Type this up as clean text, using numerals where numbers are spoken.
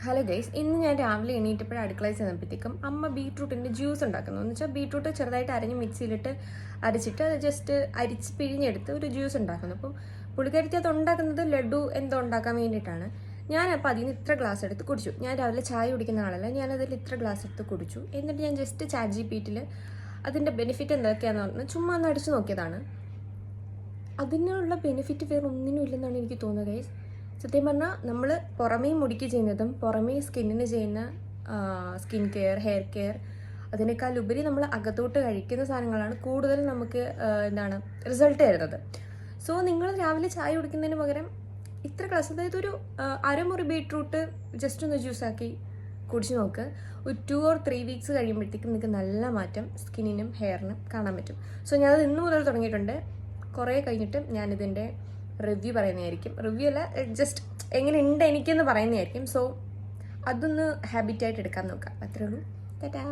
Hello guys, ഇന്ന് ഞാൻ രാവിലെ എണീറ്റപ്പോഴും അടുക്കളയിൽ ചെന്നപ്പോഴത്തേക്കും അമ്മ ബീട്രൂട്ടിൻ്റെ ജ്യൂസ് ഉണ്ടാക്കുന്നു. എന്ന് വെച്ചാൽ ബീട്രൂട്ട് ചെറുതായിട്ട് അരിഞ്ഞ് മിക്സിയിലിട്ട് അരച്ചിട്ട് അത് ജസ്റ്റ് അരിച്ച് പിഴിഞ്ഞെടുത്ത് ഒരു ജ്യൂസ് ഉണ്ടാക്കുന്നു. അപ്പം പുള്ളിക്കാരത്തി അത് ഉണ്ടാക്കുന്നത് ലഡു എന്തോ ഉണ്ടാക്കാൻ വേണ്ടിയിട്ടാണ്. ഞാനപ്പോൾ അതിന് ഇത്ര ഗ്ലാസ് എടുത്ത് കുടിച്ചു. ഞാൻ രാവിലെ ചായ കുടിക്കുന്ന ആളല്ല, ഞാനതിൽ ഇത്ര ഗ്ലാസ് എടുത്ത് കുടിച്ചു. എന്നിട്ട് ഞാൻ ജസ്റ്റ് ചാറ്റ് ജിപിടിയിൽ അതിൻ്റെ ബെനിഫിറ്റ് എന്തൊക്കെയാണെന്ന് പറഞ്ഞാൽ ചുമ്മാ ഒന്ന് അടിച്ചു നോക്കിയതാണ്. അതിനുള്ള ബെനിഫിറ്റ് വേറെ ഒന്നിനും ഇല്ലെന്നാണ് എനിക്ക് തോന്നുന്നത് ഗൈസ്. സത്യം പറഞ്ഞാൽ നമ്മൾ പുറമേ മുടിക്ക് ചെയ്യുന്നതും പുറമേ സ്കിന്നിന് ചെയ്യുന്ന സ്കിൻ കെയർ, ഹെയർ കെയർ, അതിനേക്കാൾ ഉപരി നമ്മൾ അകത്തോട്ട് കഴിക്കുന്ന സാധനങ്ങളാണ് കൂടുതൽ നമുക്ക് റിസൾട്ട് തരുന്നത്. സോ നിങ്ങൾ രാവിലെ ചായ കുടിക്കുന്നതിന് പകരം ഇത്ര ഗ്ലാസ്, അതായത് ഒരു അരമുറി ബീട്രൂട്ട് ജസ്റ്റ് ഒന്ന് ജ്യൂസാക്കി കുടിച്ച് നോക്ക്. ഒരു 2 or 3 വീക്സ് കഴിയുമ്പോഴത്തേക്കും നിങ്ങൾക്ക് നല്ല മാറ്റം സ്കിന്നിനും ഹെയറിനും കാണാൻ പറ്റും. സോ ഞാനത് ഇന്ന് മുതൽ തുടങ്ങിയിട്ടുണ്ട്. കുറേ കഴിഞ്ഞിട്ട് ഞാനിതിൻ്റെ റിവ്യൂ പറയുന്നതായിരിക്കും. റിവ്യൂ അല്ല, ജസ്റ്റ് എങ്ങനെയുണ്ട് എനിക്കെന്ന് പറയുന്നതായിരിക്കും. സോ അതൊന്ന് ഹാബിറ്റായിട്ട് എടുക്കാൻ നോക്കാം. അത്രേ ഉള്ളൂ. ടാറ്റാ.